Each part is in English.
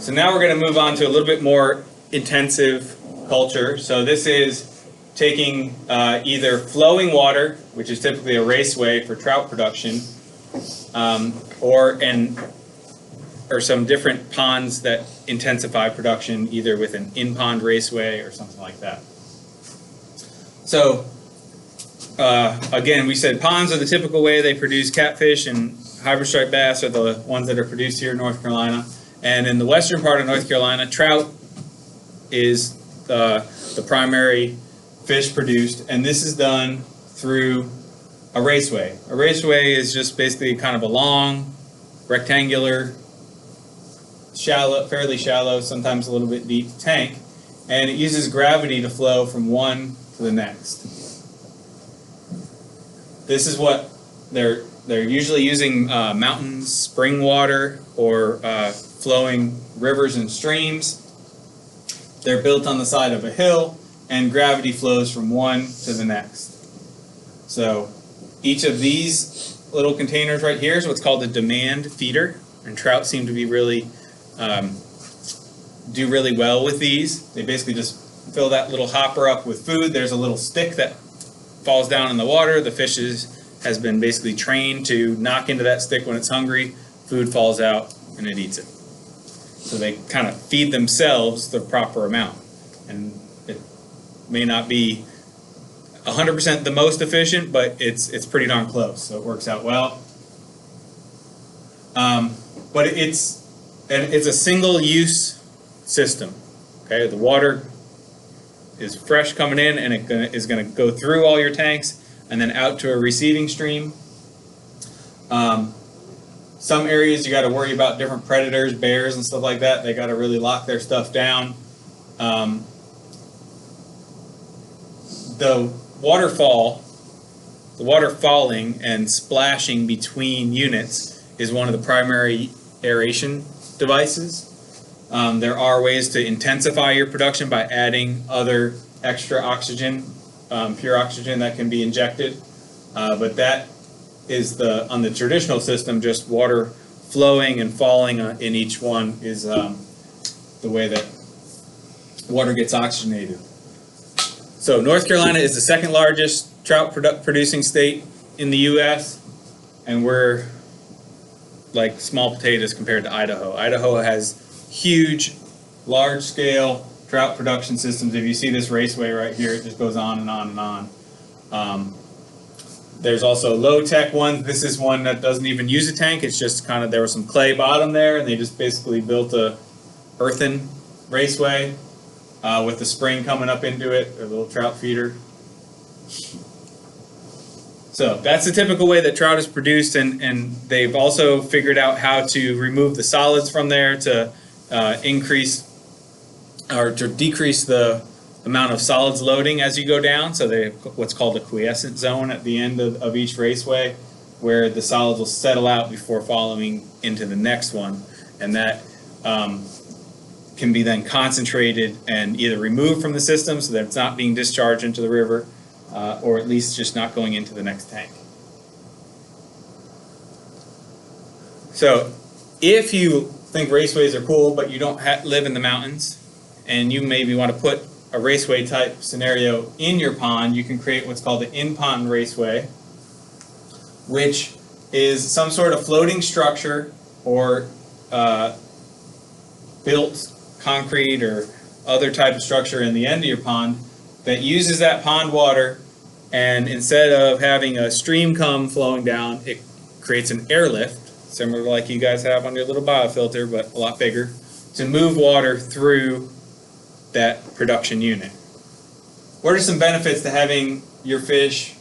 So now we're going to move on to a little bit more intensive culture. So this is taking either flowing water, which is typically a raceway for trout production, or some different ponds that intensify production, either with an in-pond raceway or something like that. So again, we said ponds are the typical way they produce catfish, and hybrid striped bass are the ones that are produced here in North Carolina. And in the western part of North Carolina, trout is the primary fish produced, and this is done through a raceway. A raceway is just basically kind of a long, rectangular, shallow, fairly shallow, sometimes a little bit deep tank, and it uses gravity to flow from one to the next. This is what they're usually using mountain spring water or flowing rivers and streams. They're built on the side of a hill, and gravity flows from one to the next. So each of these little containers right here is what's called a demand feeder, and trout seem to be really do really well with these. They basically just fill that little hopper up with food. There's a little stick that falls down in the water. The fish has been basically trained to knock into that stick when it's hungry. Food falls out and it eats it. So they kind of feed themselves the proper amount. And it may not be 100% the most efficient, but it's pretty darn close. So it works out well. But it's a single-use system. Okay, the water is fresh coming in, and it is going to go through all your tanks and then out to a receiving stream. Some areas you got to worry about different predators, bears and stuff like that. They got to really lock their stuff down. The water falling and splashing between units is one of the primary aeration devices. There are ways to intensify your production by adding other extra oxygen, pure oxygen that can be injected, but that is on the traditional system, just water flowing and falling in each one is the way that water gets oxygenated. So North Carolina is the second largest trout producing state in the U.S., and we're like small potatoes compared to Idaho. Idaho has huge, large-scale trout production systems. If you see this raceway right here, it just goes on and on and on. There's also low-tech ones. This is one that doesn't even use a tank. It's just kind of, there was some clay bottom there, and they just basically built a earthen raceway with the spring coming up into it, a little trout feeder. So that's the typical way that trout is produced, and they've also figured out how to remove the solids from there to increase or to decrease the amount of solids loading as you go down. So they have what's called a quiescent zone at the end of each raceway, where the solids will settle out before following into the next one, and that can be then concentrated and either removed from the system so that it's not being discharged into the river, or at least just not going into the next tank. So if you think raceways are cool, but you don't live in the mountains, and you maybe want to put a raceway type scenario in your pond, you can create what's called an in-pond raceway, which is some sort of floating structure or built concrete or other type of structure in the end of your pond that uses that pond water, and instead of having a stream come flowing down, it creates an airlift, similar to like you guys have on your little biofilter, but a lot bigger, to move water through that production unit. What are some benefits to having your fish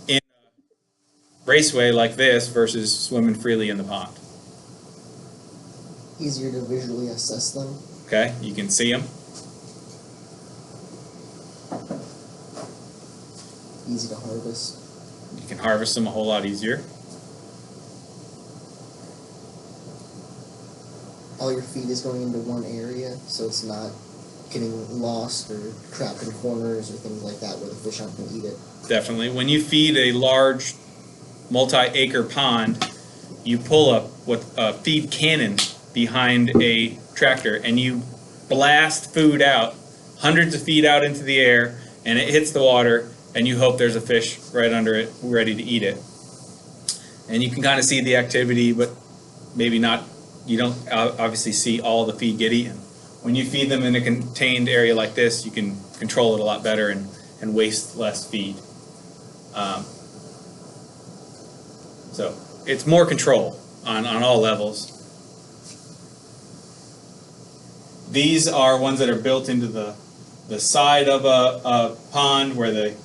in a raceway like this versus swimming freely in the pond? Easier to visually assess them. Okay, you can see them. Easy to harvest. You can harvest them a whole lot easier. All your feed is going into one area, so it's not getting lost or trapped in corners or things like that where the fish aren't going to eat it. Definitely. When you feed a large multi-acre pond, you pull a feed cannon behind a tractor and you blast food out, hundreds of feet out into the air, and it hits the water, and you hope there's a fish right under it ready to eat it. And you can kind of see the activity, but maybe not, you don't obviously see all the feed get eaten. When you feed them in a contained area like this, you can control it a lot better and waste less feed. So it's more control on all levels. These are ones that are built into the side of a pond where they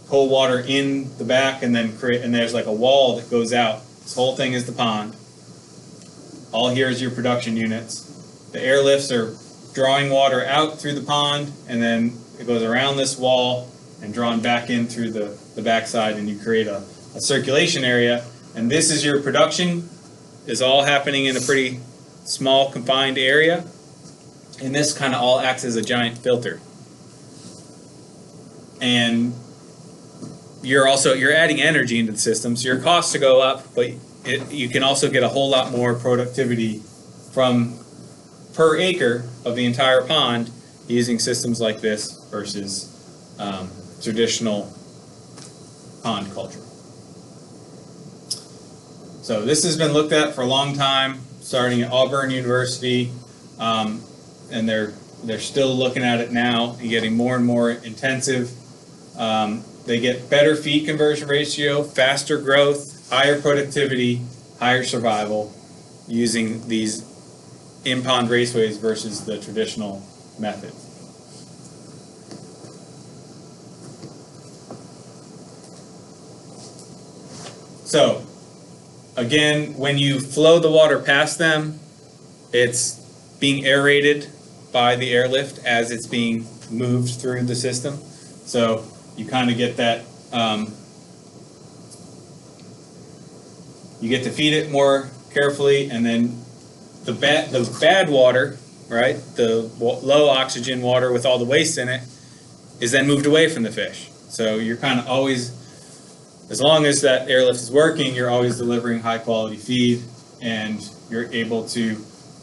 pull water in the back and then and there's like a wall that goes out. This whole thing is the pond. All here is your production units. The airlifts are drawing water out through the pond, and then it goes around this wall and drawn back in through the backside, and you create a circulation area. And this is your production, is all happening in a pretty small confined area. And this kind of all acts as a giant filter. And you're adding energy into the system, so your costs to go up, but you can also get a whole lot more productivity from per acre of the entire pond using systems like this versus traditional pond culture. So this has been looked at for a long time, starting at Auburn University, and they're still looking at it now and getting more and more intensive. They get better feed conversion ratio, faster growth, higher productivity, higher survival using these in-pond raceways versus the traditional method. So, again, when you flow the water past them, it's being aerated by the airlift as it's being moved through the system. So you kind of get that, you get to feed it more carefully, and then the bad water, right, the low oxygen water with all the waste in it, is then moved away from the fish. So you're kind of always, as long as that airlift is working, you're always delivering high quality feed, and you're able to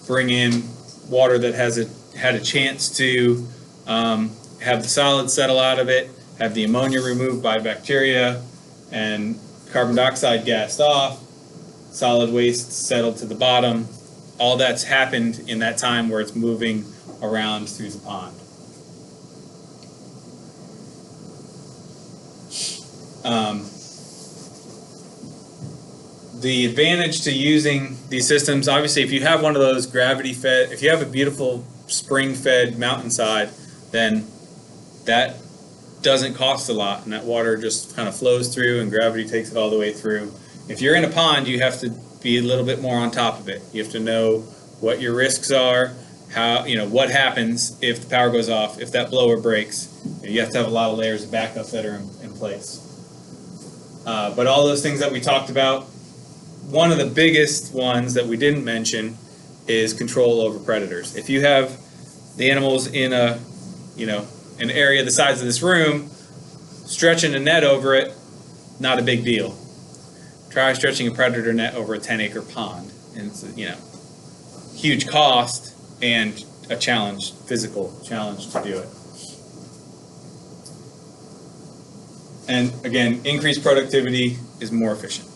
bring in water that had a chance to have the solids settle out of it, have the ammonia removed by bacteria, and carbon dioxide gassed off, solid waste settled to the bottom. All that's happened in that time where it's moving around through the pond. The advantage to using these systems, obviously, if you have one of those gravity-fed, if you have a beautiful spring-fed mountainside, then that doesn't cost a lot, and that water just kind of flows through, and gravity takes it all the way through. If you're in a pond, you have to be a little bit more on top of it. You have to know what your risks are, how, what happens if the power goes off, if that blower breaks. You have to have a lot of layers of backup that are in place. But all those things that we talked about, one of the biggest ones that we didn't mention is control over predators. If you have the animals in an area the size of this room, stretching a net over it, not a big deal. Try stretching a predator net over a 10-acre pond, and it's a huge cost and a challenge, physical challenge to do it. And again, increased productivity is more efficient.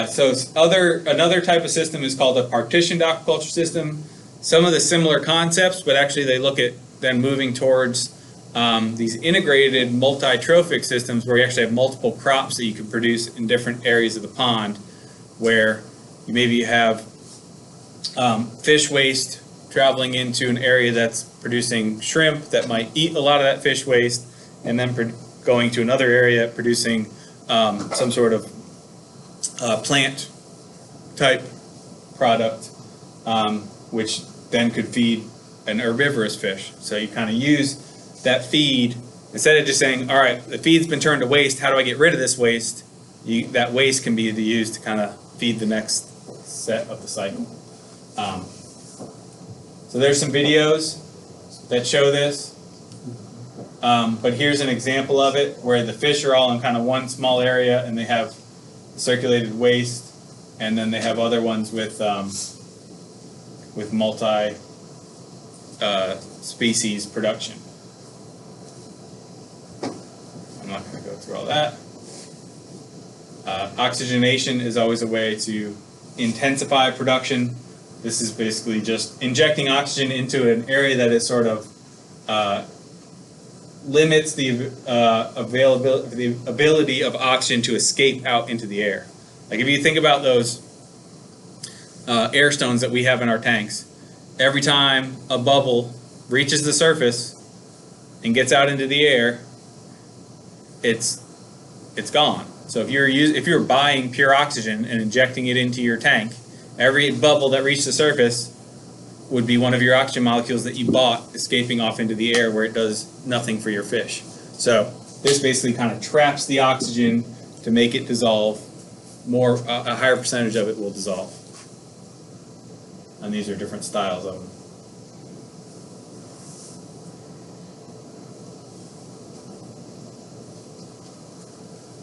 So another type of system is called a partitioned aquaculture system. Some of the similar concepts, but actually they look at then moving towards these integrated multi-trophic systems where you actually have multiple crops that you can produce in different areas of the pond, where you maybe have fish waste traveling into an area that's producing shrimp that might eat a lot of that fish waste, and then going to another area producing some sort of plant type product, which then could feed an herbivorous fish. So you kind of use that feed, instead of just saying, all right, the feed's been turned to waste, how do I get rid of this waste? That waste can be used to kind of feed the next set of the cycle. So there's some videos. that show this. But here's an example of it where the fish are all in kind of one small area and they have circulated waste, and then they have other ones with multi species production. I'm not going to go through all that. Oxygenation is always a way to intensify production. This is basically just injecting oxygen into an area that is sort of limits the ability of oxygen to escape out into the air. Like if you think about those air stones that we have in our tanks, every time a bubble reaches the surface and gets out into the air, it's gone. So if you're buying pure oxygen and injecting it into your tank, every bubble that reached the surface would be one of your oxygen molecules that you bought escaping off into the air where it does nothing for your fish. So this basically kind of traps the oxygen to make it dissolve. A higher percentage of it will dissolve. And these are different styles of them.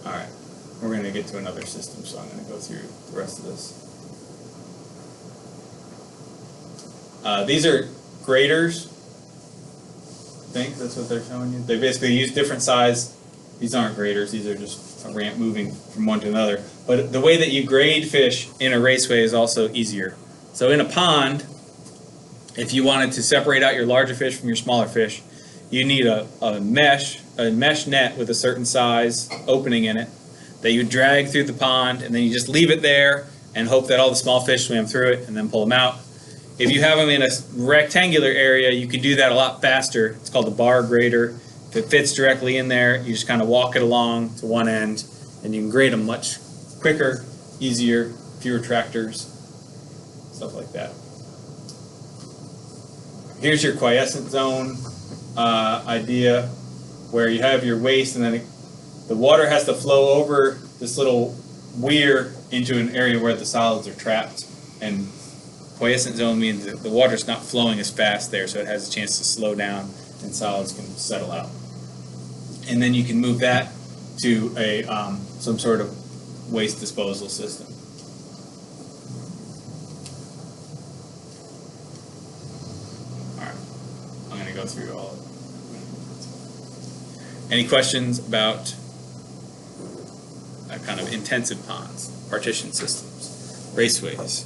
Alright, we're going to get to another system, so I'm going to go through the rest of this. These are graders. I think that's what they're showing you. They basically use different size. These aren't graders, these are just a ramp moving from one to another. But the way that you grade fish in a raceway is also easier. So in a pond, if you wanted to separate out your larger fish from your smaller fish, you need a mesh net with a certain size opening in it that you drag through the pond, and then you just leave it there and hope that all the small fish swim through it and then pull them out. If you have them in a rectangular area, you can do that a lot faster. It's called a bar grader. If it fits directly in there, you just kind of walk it along to one end, and you can grade them much quicker, easier, fewer tractors, stuff like that. Here's your quiescent zone idea, where you have your waste, and then the water has to flow over this little weir into an area where the solids are trapped. And quiescent zone means that the water's not flowing as fast there, so it has a chance to slow down and solids can settle out. And then you can move that to a some sort of waste disposal system. All right, I'm going to go through all of them. Any questions about kind of intensive ponds, partition systems, raceways?